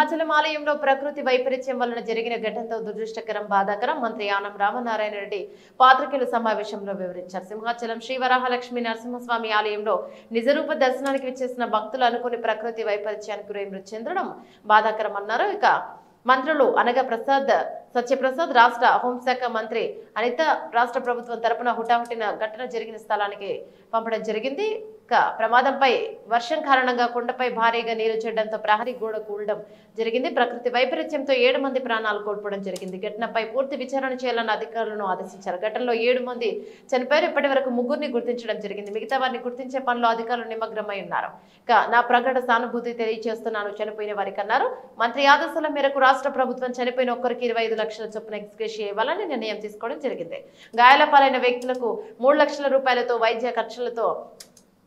సింహాచలం ఆలయంలో ప్రకృతి వైపరీత్యం వలన జరిగిన ఘటనతో దురదృష్టకరం బాధాకరం మంత్రి ఆనం రామనారాయణ రెడ్డి పాత్రికేయుల సమావేశంలో వివరించారు. సింహాచలం శ్రీ వరాహలక్ష్మి నరసింహస్వామి ఆలయంలో నిజరూప దర్శనానికి విచ్చేసిన భక్తులు అనుకుని ప్రకృతి వైపరీత్యానికి గురై మృతి చెందడం బాధాకరం అన్నారు. ఇక మంత్రులు అనగా సత్యప్రసాద్, రాష్ట్ర హోంశాఖ మంత్రి అనిత రాష్ట్ర ప్రభుత్వం తరపున హుటాహుటిన ఘటన జరిగిన స్థలానికి పంపడం జరిగింది. ప్రమాదంపై వర్షం కారణంగా కొండపై భారీగా నీరు చెడ్డంతో ప్రహరీ గోడ కూలడం జరిగింది. ప్రకృతి వైపరీత్యంతో 7 మంది ప్రాణాలు కోల్పోవడం జరిగింది. ఘటనపై పూర్తి విచారణ చేయాలని అధికారులను ఆదేశించారు. ఘటనలో 7 మంది చనిపోయారు. ఇప్పటి వరకు 3 గుర్తించడం జరిగింది. మిగతా వారిని గుర్తించే పనిలో అధికారులు నిమగ్నమై ఉన్నారు. నా ప్రగాఢ సానుభూతి తెలియజేస్తున్నాను చనిపోయిన వారికి అన్నారు. మంత్రి ఆదేశాల మేరకు రాష్ట్ర ప్రభుత్వం చనిపోయిన ఒక్కరికి 25 లక్షల చొప్పున ఎక్స్గ్రేషియా ఇవ్వాలని నిర్ణయం తీసుకోవడం జరిగింది. గాయాల పాలైన వ్యక్తులకు 3 లక్షల రూపాయలతో వైద్య ఖర్చులతో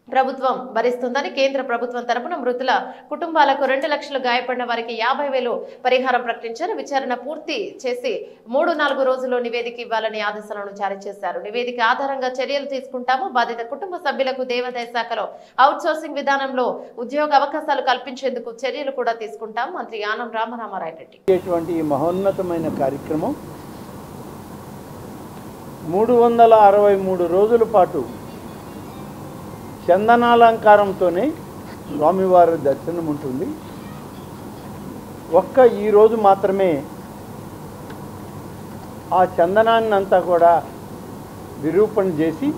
ప్రభుత్వం భరిస్తుందని కేంద్ర ప్రభుత్వం తరపున మృతుల కుటుంబాలకు 2 లక్షలు, గాయపడిన వారికి 50,000 పరిహారం ప్రకటించారు. విచారణ పూర్తి చేసి 3-4 రోజుల్లో నివేదిక ఇవ్వాలని ఆదేశాలను జారీ చేశారు. నివేదిక ఆధారంగా చర్యలు తీసుకుంటాము. బాధిత కుటుంబ సభ్యులకు దేవాదాయ శాఖలో అవుట్సోర్సింగ్ విధానంలో ఉద్యోగ అవకాశాలు కల్పించేందుకు చర్యలు కూడా తీసుకుంటాం. మంత్రి ఆనం రామనారాయణ రెడ్డి ఈ మహోన్నతమైన కార్యక్రమం 363 రోజుల పాటు చందనాలంకారంతోనే స్వామివారి దర్శనం ఉంటుంది. ఈ రోజు మాత్రమే ఆ చందనాన్ని అంతా కూడా విరూపణ చేసి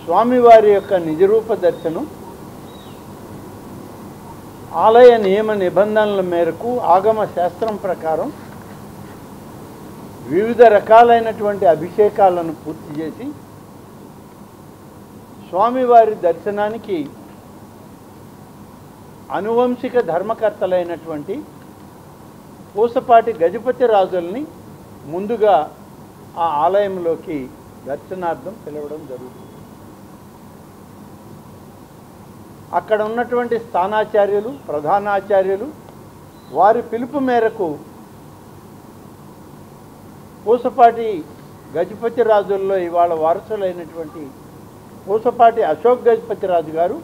స్వామివారి యొక్క నిజరూప దర్శనం ఆలయ నియమ నిబంధనల మేరకు ఆగమ శాస్త్రం ప్రకారం వివిధ రకాలైనటువంటి అభిషేకాలను పూర్తి చేసి స్వామివారి దర్శనానికి అనువంశిక ధర్మకర్తలైనటువంటి పూసపాటి గజపతి రాజుల్ని ముందుగా ఆ ఆలయంలోకి దర్శనార్థం పిలవడం జరుగుతుంది. అక్కడ ఉన్నటువంటి స్థానాచార్యులు, ప్రధానాచార్యులు వారి పిలుపు మేరకు పూసపాటి గజపతి రాజుల్లో ఇవాళ వారసులైనటువంటి పూసపాటి అశోక్ గజపతి రాజు గారు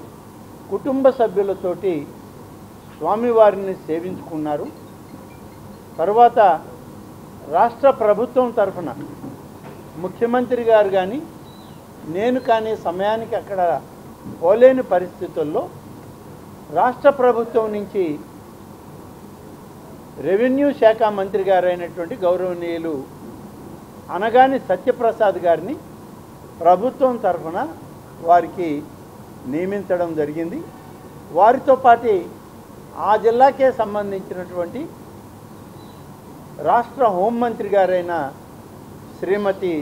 కుటుంబ సభ్యులతోటి స్వామివారిని సేవించుకున్నారు. తర్వాత రాష్ట్ర ప్రభుత్వం తరఫున ముఖ్యమంత్రి గారు కానీ నేను కానీ సమయానికి అక్కడ పోలేని పరిస్థితుల్లో రాష్ట్ర ప్రభుత్వం నుంచి రెవెన్యూ శాఖ మంత్రి గారైనటువంటి గౌరవనీయులు అనగాని సత్యప్రసాద్ గారిని ప్రభుత్వం తరఫున వారికి నియమించడం జరిగింది. వారితో పాటు ఆ జిల్లాకే సంబంధించినటువంటి రాష్ట్ర హోంమంత్రి గారైన శ్రీమతి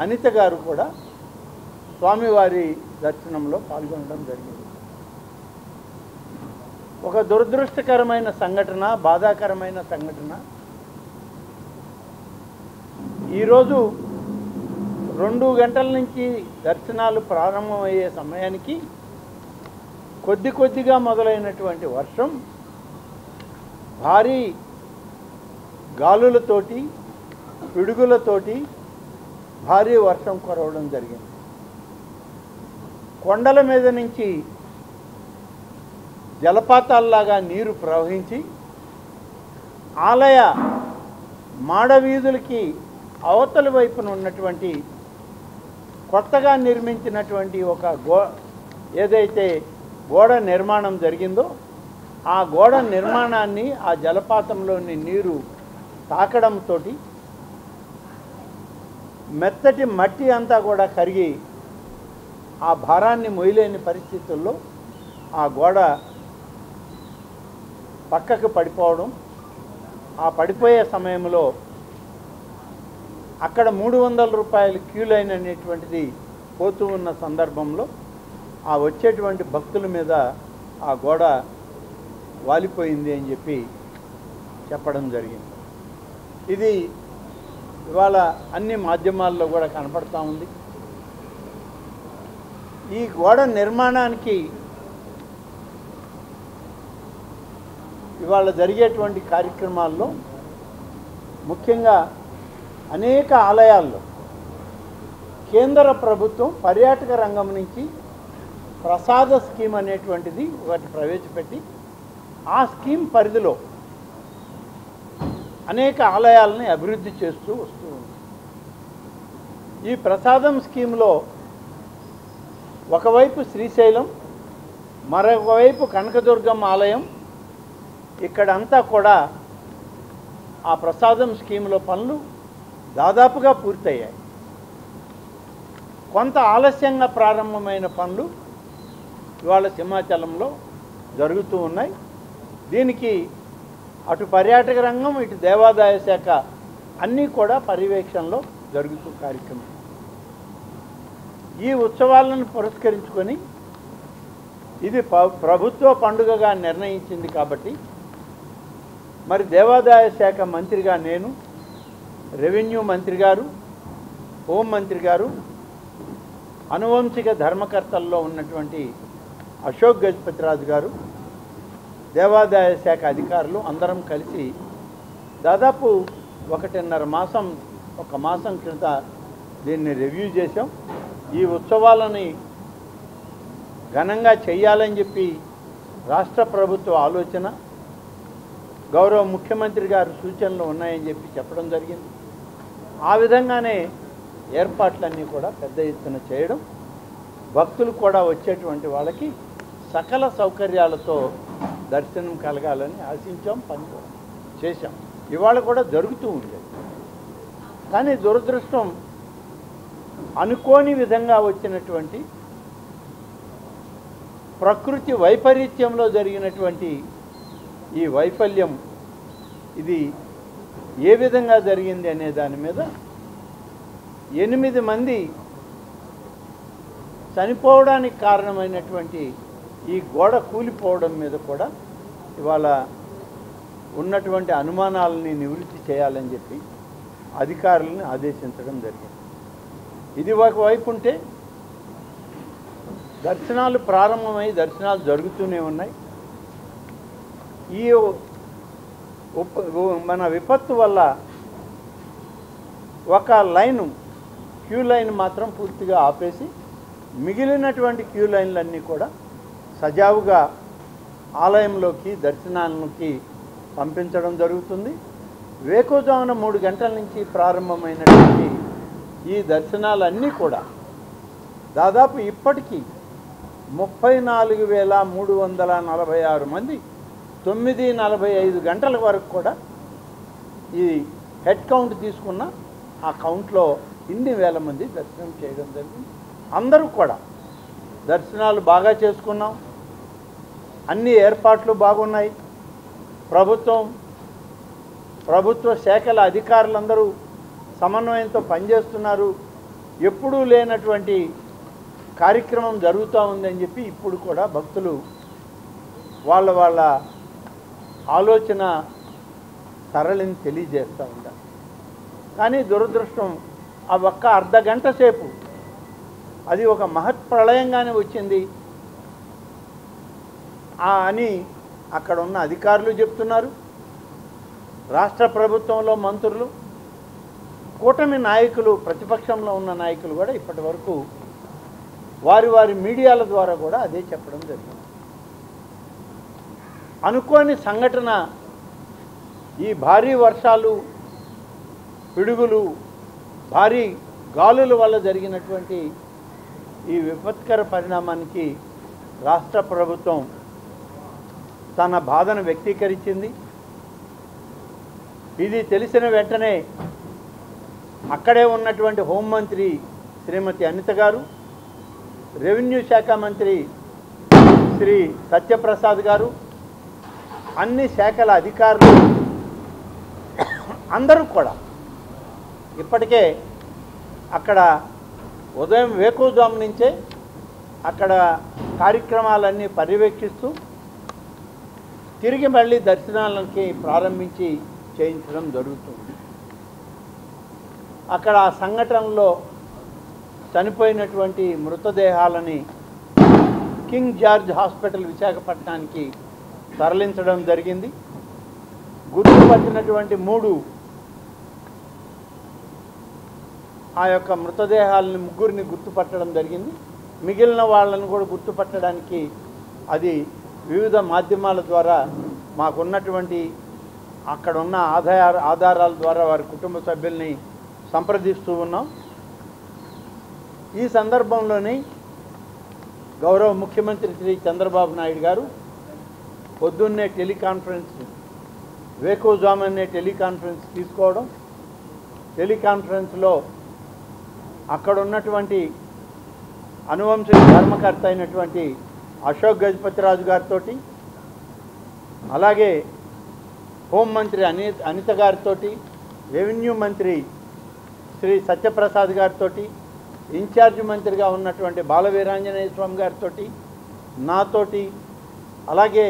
అనిత గారు కూడా స్వామివారి దర్శనంలో పాల్గొనడం జరిగింది. ఒక దురదృష్టకరమైన సంఘటన, బాధాకరమైన సంఘటన. ఈరోజు 2 గంటల నుంచి దర్శనాలు ప్రారంభమయ్యే సమయానికి కొద్దిగా మొదలైనటువంటి వర్షం భారీ గాలులతోటి, పిడుగులతోటి భారీ వర్షం కురవడం జరిగింది. కొండల మీద నుంచి జలపాతాల్లాగా నీరు ప్రవహించి ఆలయ మాడవీధులకి అవతలి వైపున ఉన్నటువంటి కొత్తగా నిర్మించినటువంటి ఒక ఏదైతే గోడ నిర్మాణం జరిగిందో ఆ గోడ నిర్మాణాన్ని ఆ జలపాతంలోని నీరు తాకడంతో మెత్తటి మట్టి అంతా కూడా కరిగి ఆ భారాన్ని మొయ్యలేని పరిస్థితుల్లో ఆ గోడ పక్కకు పడిపోవడం, ఆ పడిపోయే సమయంలో అక్కడ 300 రూపాయలు క్యూ లైన్ అనేటువంటిది పోతూ ఉన్న సందర్భంలో ఆ వచ్చేటువంటి భక్తుల మీద ఆ గోడ వాలిపోయింది అని చెప్పి చెప్పడం జరిగింది. ఇది ఇవాళ అన్ని మాధ్యమాల్లో కూడా కనపడతా ఉంది. ఈ గోడ నిర్మాణానికి ఇవాళ జరిగేటువంటి కార్యక్రమాల్లో ముఖ్యంగా అనేక ఆలయాల్లో కేంద్ర ప్రభుత్వం పర్యాటక రంగం నుంచి ప్రసాద స్కీమ్ అనేటువంటిది ఒకటి ప్రవేశపెట్టి ఆ స్కీమ్ పరిధిలో అనేక ఆలయాలని అభివృద్ధి చేస్తూ వస్తూ ఉంది. ఈ ప్రసాదం స్కీమ్లో ఒకవైపు శ్రీశైలం, మరొకవైపు కనకదుర్గమ్మ ఆలయం, ఇక్కడంతా కూడా ఆ ప్రసాదం స్కీమ్లో పనులు దాదాపుగా పూర్తయ్యాయి. కొంత ఆలస్యంగా ప్రారంభమైన పనులు ఇవాళ సింహాచలంలో జరుగుతూ ఉన్నాయి. దీనికి అటు పర్యాటక రంగం, ఇటు దేవాదాయ శాఖ అన్నీ కూడా పర్యవేక్షణలో జరుగుతూ కార్యక్రమం. ఈ ఉత్సవాలను పురస్కరించుకొని ఇది ప్రభుత్వ పండుగగా నిర్ణయించింది కాబట్టి మరి దేవాదాయ శాఖ మంత్రిగా నేను, రెవెన్యూ మంత్రి గారు, హోంమంత్రి గారు, అనువంశిక ధర్మకర్తల్లో ఉన్నటువంటి అశోక్ గజపతిరాజు గారు, దేవాదాయ శాఖ అధికారులు అందరం కలిసి దాదాపు 1.5 మాసం క్రిత దీన్ని రివ్యూ చేశాం. ఈ ఉత్సవాలని ఘనంగా చేయాలని చెప్పి రాష్ట్ర ప్రభుత్వ ఆలోచన, గౌరవ ముఖ్యమంత్రి గారు సూచనలు ఉన్నాయని చెప్పి చెప్పడం జరిగింది. ఆ విధంగానే ఏర్పాట్లన్నీ కూడా పెద్ద ఎత్తున చేయడం, భక్తులు కూడా వచ్చేటువంటి వాళ్ళకి సకల సౌకర్యాలతో దర్శనం కలగాలని ఆశించాం, పని చేశాం. ఇవాళ కూడా జరుగుతూ ఉండేది. కానీ దురదృష్టం అనుకోని విధంగా వచ్చినటువంటి ప్రకృతి వైపరీత్యంలో జరిగినటువంటి ఈ వైఫల్యం, ఇది ఏ విధంగా జరిగింది అనే దాని మీద 8 మంది చనిపోవడానికి కారణమైనటువంటి ఈ గోడ కూలిపోవడం మీద కూడా ఇవాళ ఉన్నటువంటి అనుమానాలని నివృత్తి చేయాలని చెప్పి అధికారులను ఆదేశించడం జరిగింది. ఇది ఒకవైపు ఉంటే దర్శనాలు ప్రారంభమై దర్శనాలు జరుగుతూనే ఉన్నాయి. ఈ మన విపత్తు వల్ల ఒక లైను, క్యూ లైన్ మాత్రం పూర్తిగా ఆపేసి మిగిలినటువంటి క్యూ లైన్లన్నీ కూడా సజావుగా ఆలయంలోకి, దర్శనాలకి పంపించడం జరుగుతుంది. వేకువజామున 3 గంటల నుంచి ప్రారంభమైనటువంటి ఈ దర్శనాలన్నీ కూడా దాదాపు ఇప్పటికీ 34,346 మంది 9:45 గంటల వరకు కూడా ఈ హెడ్ కౌంట్ తీసుకున్న ఆ కౌంట్లో ఇన్ని వేల మంది దర్శనం చేయడం జరిగింది. అందరూ కూడా దర్శనాలు బాగా చేసుకున్నాం. అన్ని ఏర్పాట్లు బాగున్నాయి. ప్రభుత్వ శాఖల అధికారులందరూ సమన్వయంతో పనిచేస్తున్నారు. ఎప్పుడూ లేనటువంటి కార్యక్రమం జరుగుతూ ఉందని చెప్పి ఇప్పుడు కూడా భక్తులు వాళ్ళ ఆలోచన సరళిని తెలియజేస్తూ ఉంటారు. కానీ దురదృష్టం ఆ ఒక్క అర్ధగంట సేపు అది ఒక మహత్ ప్రళయంగానే వచ్చింది అని అక్కడ ఉన్న అధికారులు చెప్తున్నారు. రాష్ట్ర ప్రభుత్వంలో మంత్రులు, కూటమి నాయకులు, ప్రతిపక్షంలో ఉన్న నాయకులు కూడా ఇప్పటి వరకు వారి మీడియాల ద్వారా కూడా అదే చెప్పడం జరిగింది. అనుకోని సంఘటన ఈ భారీ వర్షాలు, పిడుగులు, భారీ గాలుల వల్ల జరిగినటువంటి ఈ విపత్కర పరిణామానికి రాష్ట్ర ప్రభుత్వం తన బాధను వ్యక్తీకరించింది. ఇది తెలిసిన వెంటనే అక్కడే ఉన్నటువంటి హోంమంత్రి శ్రీమతి అనిత గారు, రెవెన్యూ శాఖ మంత్రి శ్రీ సత్యప్రసాద్ గారు, అన్ని శాఖల అధికారులు అందరూ కూడా ఇప్పటికే అక్కడ ఉదయం వేకువజాము నుంచే అక్కడ కార్యక్రమాలన్నీ పర్యవేక్షిస్తూ తిరిగి మళ్ళీ దర్శనాలకి ప్రారంభించి చేయించడం జరుగుతుంది. అక్కడ ఆ సంఘటనలో చనిపోయినటువంటి మృతదేహాలని కింగ్ జార్జ్ హాస్పిటల్ విశాఖపట్నానికి తరలించడం జరిగింది. గుర్తుపట్టినటువంటి 3 ఆ యొక్క మృతదేహాలని ముగ్గురిని గుర్తుపట్టడం జరిగింది. మిగిలిన వాళ్ళను కూడా గుర్తుపట్టడానికి అది వివిధ మాధ్యమాల ద్వారా మాకున్నటువంటి అక్కడ ఉన్న ఆధారాల ద్వారా వారి కుటుంబ సభ్యుల్ని సంప్రదిస్తూ ఉన్నాం. ఈ సందర్భంలోని గౌరవ ముఖ్యమంత్రి శ్రీ చంద్రబాబు నాయుడు గారు పొద్దున్నే టెలికాన్ఫరెన్స్ వేకువజామునే టెలికాన్ఫరెన్స్ తీసుకోవడం, టెలికాన్ఫరెన్స్లో అక్కడ ఉన్నటువంటి అనువంశిక ధర్మకర్త అయినటువంటి అశోక్ గజపతిరాజు గారితో, అలాగే హోంమంత్రి అనిత గారితో, రెవెన్యూ మంత్రి శ్రీ సత్యప్రసాద్ గారితో, ఇన్ఛార్జ్ మంత్రిగా ఉన్నటువంటి బాలవీరాంజనేయ స్వామి గారితో, నాతోటి, అలాగే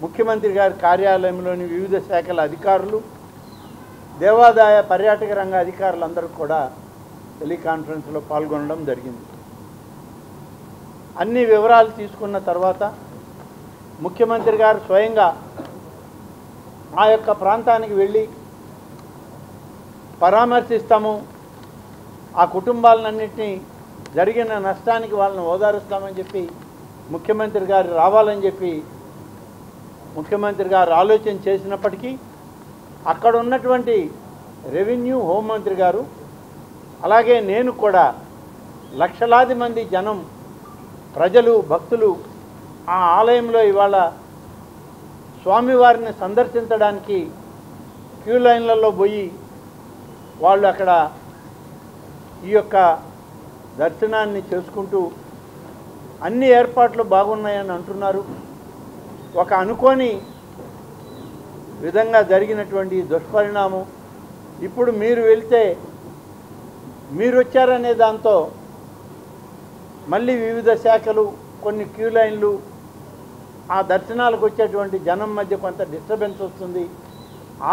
ముఖ్యమంత్రి గారి కార్యాలయంలోని వివిధ శాఖల అధికారులు, దేవాదాయ పర్యాటక రంగ అధికారులందరూ కూడా టెలికాన్ఫరెన్స్లో పాల్గొనడం జరిగింది. అన్ని వివరాలు తీసుకున్న తర్వాత ముఖ్యమంత్రి గారు స్వయంగా ఆ యొక్క ప్రాంతానికి వెళ్ళి పరామర్శిస్తాము, ఆ కుటుంబాలన్నింటినీ జరిగిన నష్టానికి వాళ్ళని ఓదారుస్తామని చెప్పి ముఖ్యమంత్రి గారు రావాలని చెప్పి ముఖ్యమంత్రి గారు ఆలోచన చేసినప్పటికీ అక్కడ ఉన్నటువంటి రెవెన్యూ హోంమంత్రి గారు, అలాగే నేను కూడా లక్షలాది మంది జనం, ప్రజలు, భక్తులు ఆ ఆలయంలో ఇవాళ స్వామివారిని సందర్శించడానికి క్యూ లైన్లలో పోయి వాళ్ళు అక్కడ ఈ యొక్క దర్శనాన్ని చేసుకుంటూ అన్ని ఏర్పాట్లు బాగున్నాయని అంటున్నారు. ఒక అనుకోని విధంగా జరిగినటువంటి దుష్పరిణామం, ఇప్పుడు మీరు వెళ్తే మీరు వచ్చారనే దాంతో మళ్ళీ వివిధ శాఖలు, కొన్ని క్యూ లైన్లు, ఆ దర్శనాలకు వచ్చేటువంటి జనం మధ్య కొంత డిస్టర్బెన్స్ వస్తుంది,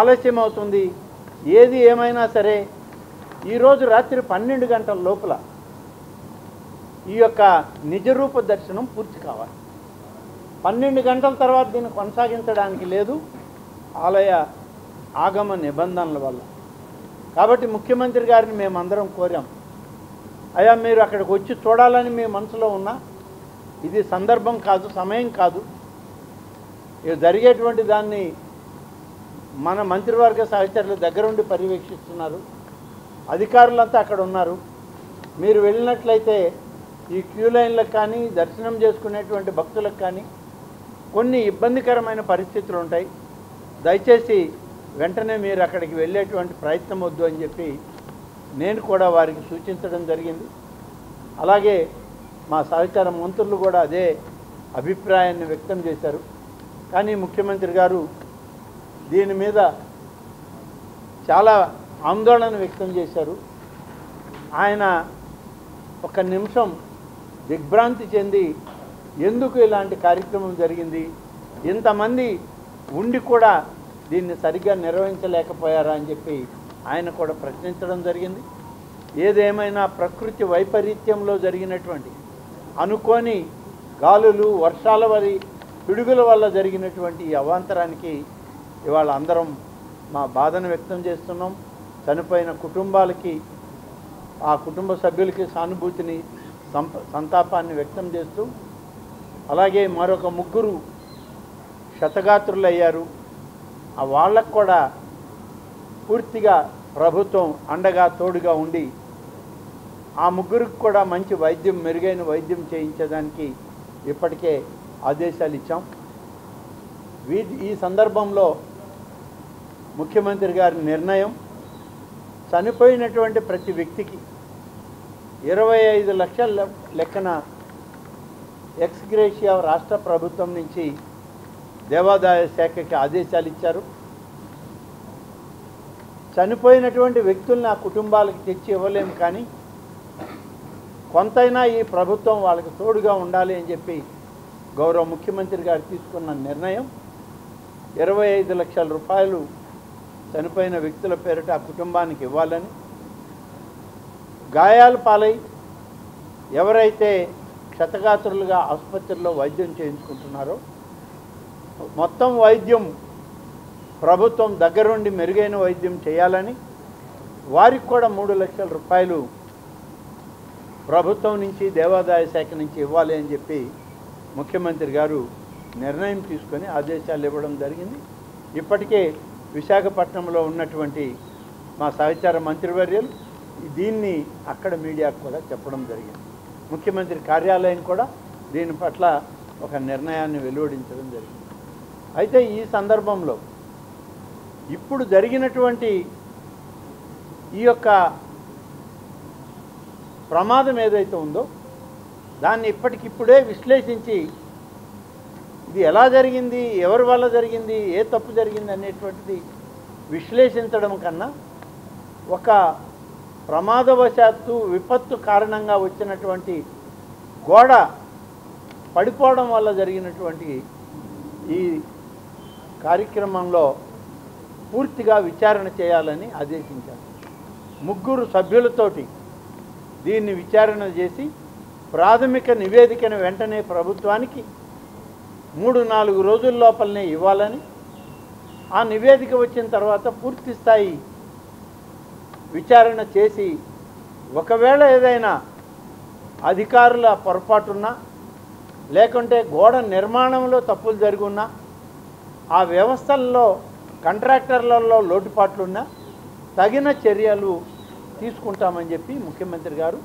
ఆలస్యం అవుతుంది. ఏది ఏమైనా సరే ఈరోజు రాత్రి 12 గంటల లోపల ఈ యొక్క నిజరూప దర్శనం పూర్తి కావాలి. 12 గంటల తర్వాత దీన్ని కొనసాగించడానికి లేదు, ఆలయ ఆగమ నిబంధనల వల్ల. కాబట్టి ముఖ్యమంత్రి గారిని మేమందరం కోరాం, అయ్యా మీరు అక్కడికి వచ్చి చూడాలని మీ మనసులో ఉన్నా ఇది సందర్భం కాదు, సమయం కాదు. ఇది జరిగేటువంటి దాన్ని మన మంత్రివర్గ సహచరులు దగ్గరుండి పర్యవేక్షిస్తున్నారు, అధికారులంతా అక్కడ ఉన్నారు. మీరు వెళ్ళినట్లయితే ఈ క్యూ లైన్లకు కానీ దర్శనం చేసుకునేటువంటి భక్తులకు కానీ కొన్ని ఇబ్బందికరమైన పరిస్థితులు ఉంటాయి. దయచేసి వెంటనే మీరు అక్కడికి వెళ్ళేటువంటి ప్రయత్నం వద్దు అని చెప్పి నేను కూడా వారికి సూచించడం జరిగింది. అలాగే మా సహచార మంత్రులు కూడా అదే అభిప్రాయాన్ని వ్యక్తం చేశారు. కానీ ముఖ్యమంత్రి గారు దీని మీద చాలా ఆందోళన వ్యక్తం చేశారు. ఆయన ఒక నిమిషం దిగ్భ్రాంతి చెంది ఎందుకు ఇలాంటి కార్యక్రమం జరిగింది, ఇంతమంది ఉండి కూడా దీన్ని సరిగ్గా నిర్వహించలేకపోయారా అని చెప్పి ఆయన కూడా ప్రశ్నించడం జరిగింది. ఏదేమైనా ప్రకృతి వైపరీత్యంలో జరిగినటువంటి అనుకోని గాలులు, వర్షాల పిడుగుల వల్ల జరిగినటువంటి ఈ అవాంతరానికి ఇవాళ అందరం మా బాధను వ్యక్తం చేస్తున్నాం. చనిపోయిన కుటుంబాలకి, ఆ కుటుంబ సభ్యులకి సానుభూతిని, సంతాపాన్ని వ్యక్తం చేస్తూ, అలాగే మరొక 3 క్షతగాత్రులు అయ్యారు. ఆ వాళ్ళకు కూడా పూర్తిగా ప్రభుత్వం అండగా తోడుగా ఉండి ఆ 3కి కూడా మంచి వైద్యం, మెరుగైన వైద్యం చేయించడానికి ఇప్పటికే ఆదేశాలు ఇచ్చాం. ఈ సందర్భంలో ముఖ్యమంత్రి గారి నిర్ణయం, చనిపోయినటువంటి ప్రతి వ్యక్తికి 25 లక్షల లెక్కన ఎక్స్ గ్రేషియా రాష్ట్ర ప్రభుత్వం నుంచి దేవాదాయ శాఖకి ఆదేశాలు ఇచ్చారు. చనిపోయినటువంటి వ్యక్తుల్ని ఆ కుటుంబాలకు తెచ్చి ఇవ్వలేము, కానీ కొంతైనా ఈ ప్రభుత్వం వాళ్ళకి తోడుగా ఉండాలి అని చెప్పి గౌరవ ముఖ్యమంత్రి గారు తీసుకున్న నిర్ణయం 25 లక్షల రూపాయలు చనిపోయిన వ్యక్తుల పేరిట ఆ కుటుంబానికి ఇవ్వాలని, గాయాల పాలై ఎవరైతే క్షతగాత్రులుగా ఆసుపత్రిలో వైద్యం చేయించుకుంటున్నారో మొత్తం వైద్యం ప్రభుత్వం దగ్గరుండి మెరుగైన వైద్యం చేయాలని, వారికి కూడా 3 లక్షల రూపాయలు ప్రభుత్వం నుంచి, దేవాదాయ శాఖ నుంచి ఇవ్వాలి అని చెప్పి ముఖ్యమంత్రి గారు నిర్ణయం తీసుకొని ఆదేశాలు ఇవ్వడం జరిగింది. ఇప్పటికే విశాఖపట్నంలో ఉన్నటువంటి మా సహచార మంత్రివర్యులు దీన్ని అక్కడ మీడియాకు కూడా చెప్పడం జరిగింది. ముఖ్యమంత్రి కార్యాలయం కూడా దీని పట్ల ఒక నిర్ణయాన్ని వెలువడించడం జరిగింది. అయితే ఈ సందర్భంలో ఇప్పుడు జరిగినటువంటి ఈ యొక్క ప్రమాదం ఏదైతే ఉందో దాన్ని ఇప్పటికిప్పుడే విశ్లేషించి ఇది ఎలా జరిగింది, ఎవరి వల్ల జరిగింది, ఏ తప్పు జరిగింది అనేటువంటిది విశ్లేషించడం కన్నా ఒక ప్రమాదవశాత్తు విపత్తు కారణంగా వచ్చినటువంటి గోడ పడిపోవడం వల్ల జరిగినటువంటి ఈ కార్యక్రమంలో పూర్తిగా విచారణ చేయాలని ఆదేశించారు. 3 సభ్యులతోటి దీన్ని విచారణ చేసి ప్రాథమిక నివేదికను వెంటనే ప్రభుత్వానికి 3-4 రోజుల లోపలనే ఇవ్వాలని, ఆ నివేదిక వచ్చిన తర్వాత పూర్తి స్థాయి విచారణ చేసి ఒకవేళ ఏదైనా అధికారుల పొరపాటున్నా లేకుంటే గోడ నిర్మాణంలో తప్పులు జరుగున్నా ఆ వ్యవస్థల్లో కాంట్రాక్టర్లలో లోటుపాట్లున్నా తగిన చర్యలు తీసుకుంటామని చెప్పి ముఖ్యమంత్రి గారు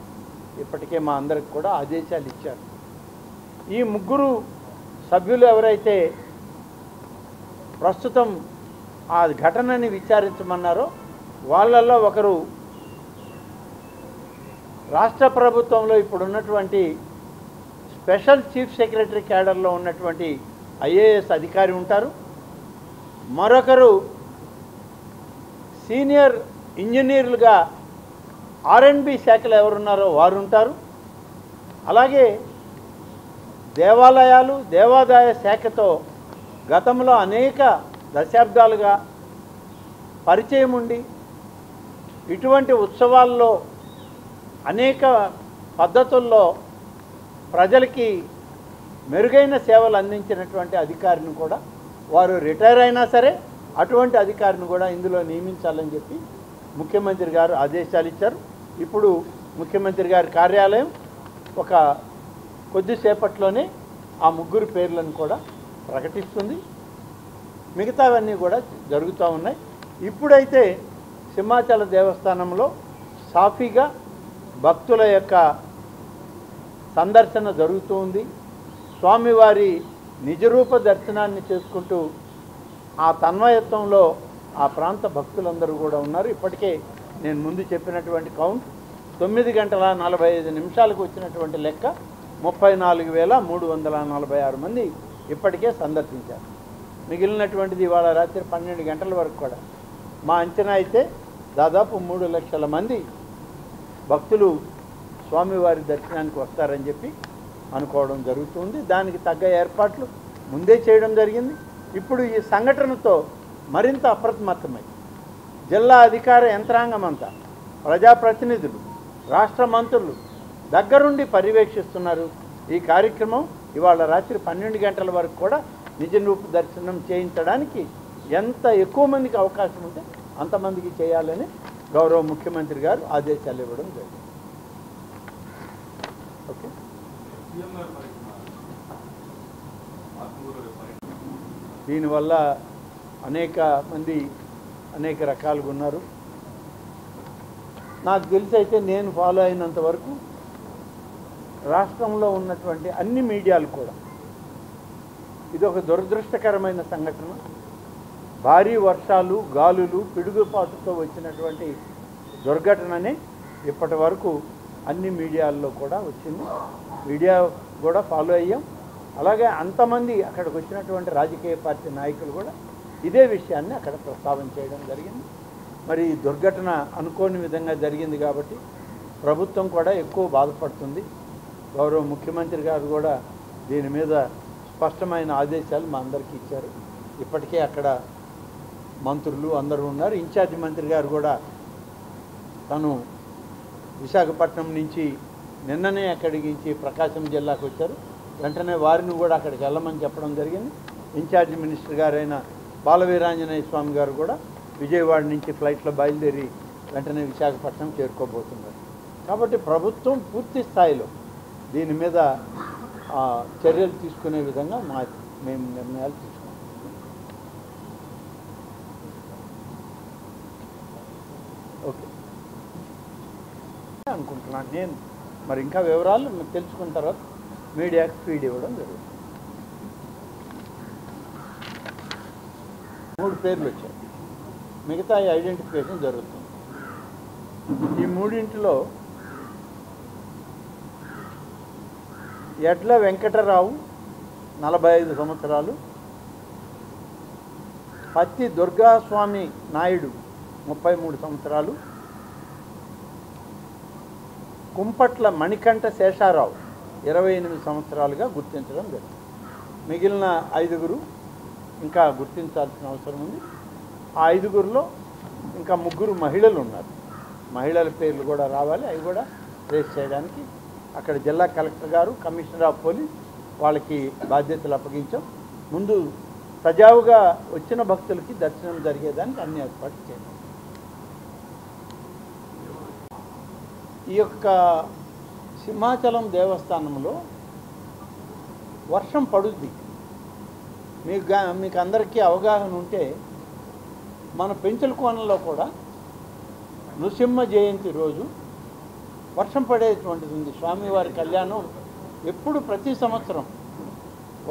ఇప్పటికే మా అందరికి కూడా ఆదేశాలు ఇచ్చారు. ఈ 3 సభ్యులు ఎవరైతే ప్రస్తుతం ఆ ఘటనని విచారించమన్నారో వాళ్ళల్లో ఒకరు రాష్ట్ర ప్రభుత్వంలో ఇప్పుడున్నటువంటి స్పెషల్ చీఫ్ సెక్రటరీ క్యాడర్లో ఉన్నటువంటి ఐఏఎస్ అధికారి ఉంటారు. మరొకరు సీనియర్ ఇంజనీర్లుగా R&B శాఖలో ఎవరున్నారో వారు ఉంటారు. అలాగే దేవాలయాలు దేవాదాయ శాఖతో గతంలో అనేక దశాబ్దాలుగా పరిచయం ఉండి ఇటువంటి ఉత్సవాల్లో అనేక పద్ధతుల్లో ప్రజలకి మెరుగైన సేవలు అందించినటువంటి అధికారిని కూడా వారు రిటైర్ అయినా సరే అటువంటి అధికారిని కూడా ఇందులో నియమించాలని చెప్పి ముఖ్యమంత్రి గారు ఆదేశాలు ఇచ్చారు. ఇప్పుడు ముఖ్యమంత్రి గారి కార్యాలయం ఒక కొద్దిసేపట్లోనే ఆ 3 పేర్లను కూడా ప్రకటిస్తుంది. మిగతావన్నీ కూడా జరుగుతూ ఉన్నాయి. ఇప్పుడైతే సింహాచల దేవస్థానంలో సాఫీగా భక్తుల యొక్క సందర్శన జరుగుతూ ఉంది. స్వామివారి నిజరూప దర్శనాన్ని చేసుకుంటూ ఆ తన్మయత్వంలో ఆ ప్రాంత భక్తులందరూ కూడా ఉన్నారు. ఇప్పటికే నేను ముందు చెప్పినటువంటి కౌంట్ 9:45 వచ్చినటువంటి లెక్క 34,346 మంది ఇప్పటికే సందర్శించారు. మిగిలినటువంటిది ఇవాళ రాత్రి 12 గంటల వరకు కూడా మా అంచనా అయితే దాదాపు 3 లక్షల మంది భక్తులు స్వామివారి దర్శనానికి వస్తారని చెప్పి అనుకోవడం జరుగుతుంది. దానికి తగ్గ ఏర్పాట్లు ముందే చేయడం జరిగింది. ఇప్పుడు ఈ సంఘటనతో మరింత అప్రమత్తమై జిల్లా అధికార యంత్రాంగం అంతా, ప్రజాప్రతినిధులు, రాష్ట్ర మంత్రులు దగ్గరుండి పర్యవేక్షిస్తున్నారు. ఈ కార్యక్రమం ఇవాళ రాత్రి 12 గంటల వరకు కూడా నిజరూప దర్శనం చేయించడానికి ఎంత ఎక్కువ మందికి అవకాశం ఉంటే అంతమందికి చేయాలని గౌరవ ముఖ్యమంత్రి గారు ఆదేశాలు ఇవ్వడం జరిగింది. ఓకే, దీనివల్ల అనేక మంది అనేక రకాలుగా ఉన్నారు. నాకు తెలిసి అయితే నేను ఫాలో అయినంత వరకు రాష్ట్రంలో ఉన్నటువంటి అన్ని మీడియాలు కూడా ఇది ఒక దురదృష్టకరమైన సంఘటన. భారీ వర్షాలు, గాలులు, పిడుగుపాటుతో వచ్చినటువంటి దుర్ఘటననే ఇప్పటి వరకు అన్ని మీడియాల్లో కూడా వచ్చింది. మీడియా కూడా ఫాలో అయ్యాం. అలాగే అంతమంది అక్కడికి వచ్చినటువంటి రాజకీయ పార్టీ నాయకులు కూడా ఇదే విషయాన్ని అక్కడ ప్రస్తావన చేయడం జరిగింది. మరి ఈ దుర్ఘటన అనుకోని విధంగా జరిగింది కాబట్టి ప్రభుత్వం కూడా ఎక్కువ బాధపడుతుంది. గౌరవ ముఖ్యమంత్రి గారు కూడా దీని మీద స్పష్టమైన ఆదేశాలు మా అందరికీ ఇచ్చారు. ఇప్పటికే అక్కడ మంత్రులు అందరూ ఉన్నారు. ఇన్ఛార్జి మంత్రి గారు కూడా తను విశాఖపట్నం నుంచి నిన్ననే అక్కడికి ప్రకాశం జిల్లాకు వచ్చారు. వెంటనే వారిని కూడా అక్కడికి వెళ్ళమని చెప్పడం జరిగింది. ఇన్ఛార్జి మినిస్టర్ గారైన బాలవీరాంజనేయ స్వామి గారు కూడా విజయవాడ నుంచి ఫ్లైట్లో బయలుదేరి వెంటనే విశాఖపట్నం చేరుకోబోతున్నారు. కాబట్టి ప్రభుత్వం పూర్తి స్థాయిలో దీని మీద చర్యలు తీసుకునే విధంగా మా మేము నిర్ణయాలు తీసుకుంటాం. ఓకే అనుకుంటున్నాను నేను. మరి ఇంకా వివరాలు మీరు తెలుసుకున్న తర్వాత మీడియాకి ఫీడ్ ఇవ్వడం జరుగుతుంది. 3 పేర్లు వచ్చాయి, మిగతా ఐడెంటిఫికేషన్ జరుగుతుంది. ఈ 3 ఎడ్ల వెంకటరావు 45 సంవత్సరాలు, పత్తి దుర్గాస్వామి నాయుడు 33 సంవత్సరాలు, కుంపట్ల మణికంఠ శేషారావు 28 సంవత్సరాలుగా గుర్తించడం జరిగింది. మిగిలిన 5 ఇంకా గుర్తించాల్సిన అవసరం ఉంది. ఆ 5లో ఇంకా 3 మహిళలు ఉన్నారు. మహిళల పేర్లు కూడా రావాలి, అవి కూడా ట్రేస్ చేయడానికి అక్కడ జిల్లా కలెక్టర్ గారు, కమిషనర్ ఆఫ్ పోలీస్ వాళ్ళకి బాధ్యతలు అప్పగించాం. ముందు సజావుగా వచ్చిన భక్తులకి దర్శనం జరిగేదానికి అన్ని ఏర్పాట్లు చేయాలి. ఈ యొక్క సింహాచలం దేవస్థానంలో వర్షం పడుద్ది. మీకు అందరికీ అవగాహన ఉంటే మన పెంచల కోణంలో కూడా నృసింహ జయంతి రోజు వర్షం పడేటువంటిది ఉంది. స్వామివారి కళ్యాణం ఎప్పుడు ప్రతి సంవత్సరం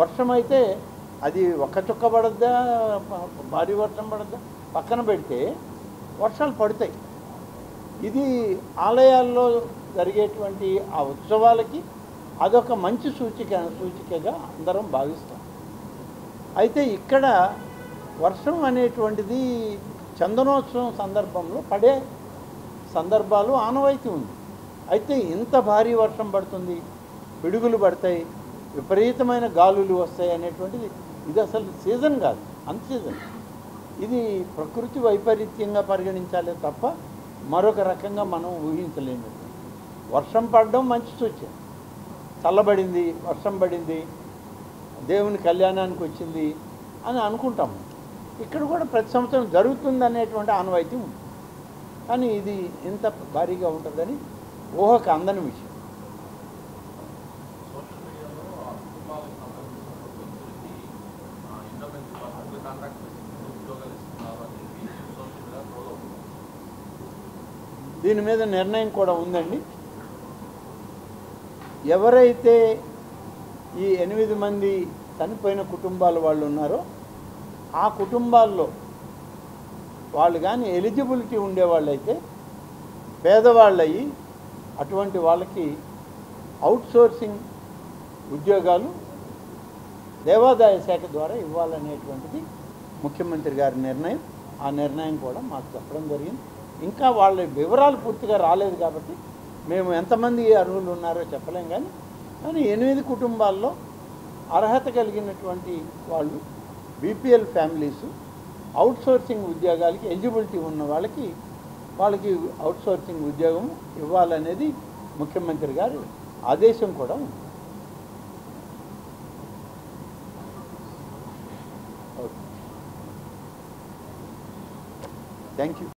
వర్షం అయితే అది ఒక్క చుక్క పడద్దా, భారీ వర్షం పడద్దా పక్కన పెడితే వర్షాలు పడతాయి. ఇది ఆలయాల్లో జరిగేటువంటి ఆ ఉత్సవాలకి అదొక మంచి సూచికగా అందరం భావిస్తాం. అయితే ఇక్కడ వర్షం అనేటువంటిది చందనోత్సవం సందర్భంలో పడే సందర్భాలు ఆనవాయితీ ఉంది. అయితే ఇంత భారీ వర్షం పడుతుంది, పిడుగులు పడతాయి, విపరీతమైన గాలులు వస్తాయి అనేటువంటిది ఇది అసలు సీజన్ కాదు, అన్సీజన్. ఇది ప్రకృతి వైపరీత్యంగా పరిగణించాలే తప్ప మరొక రకంగా మనం ఊహించలేము. వర్షం పడడం మంచి సూచన. చల్లబడింది, వర్షం పడింది, దేవుని కళ్యాణానికి వచ్చింది అని అనుకుంటాము. ఇక్కడ కూడా ప్రతి సంవత్సరం జరుగుతుంది అనేటువంటి ఆనవాయితీ ఉంది. కానీ ఇది ఇంత భారీగా ఉంటుందని ఊహకు అందని విషయం. దీని మీద నిర్ణయం కూడా ఉందండి. ఎవరైతే ఈ 8 మంది చనిపోయిన కుటుంబాల వాళ్ళు ఉన్నారో ఆ కుటుంబాల్లో వాళ్ళు కానీ ఎలిజిబిలిటీ ఉండేవాళ్ళైతే పేదవాళ్ళయి అటువంటి వాళ్ళకి అవుట్సోర్సింగ్ ఉద్యోగాలు దేవాదాయ శాఖ ద్వారా ఇవ్వాలనేటువంటిది ముఖ్యమంత్రి గారి నిర్ణయం. ఆ నిర్ణయం కూడా మాకు చెప్పడం జరిగింది. ఇంకా వాళ్ళ వివరాలు పూర్తిగా రాలేదు కాబట్టి మేము ఎంతమంది అర్హులు ఉన్నారో చెప్పలేం. కానీ 8 కుటుంబాల్లో అర్హత కలిగినటువంటి వాళ్ళు బీపీఎల్ ఫ్యామిలీస్ అవుట్సోర్సింగ్ ఉద్యోగాలకి ఎలిజిబిలిటీ ఉన్న వాళ్ళకి అవుట్సోర్సింగ్ ఉద్యోగం ఇవ్వాలనేది ముఖ్యమంత్రి గారి ఆదేశం కూడా ఉంది. Okay, thank you.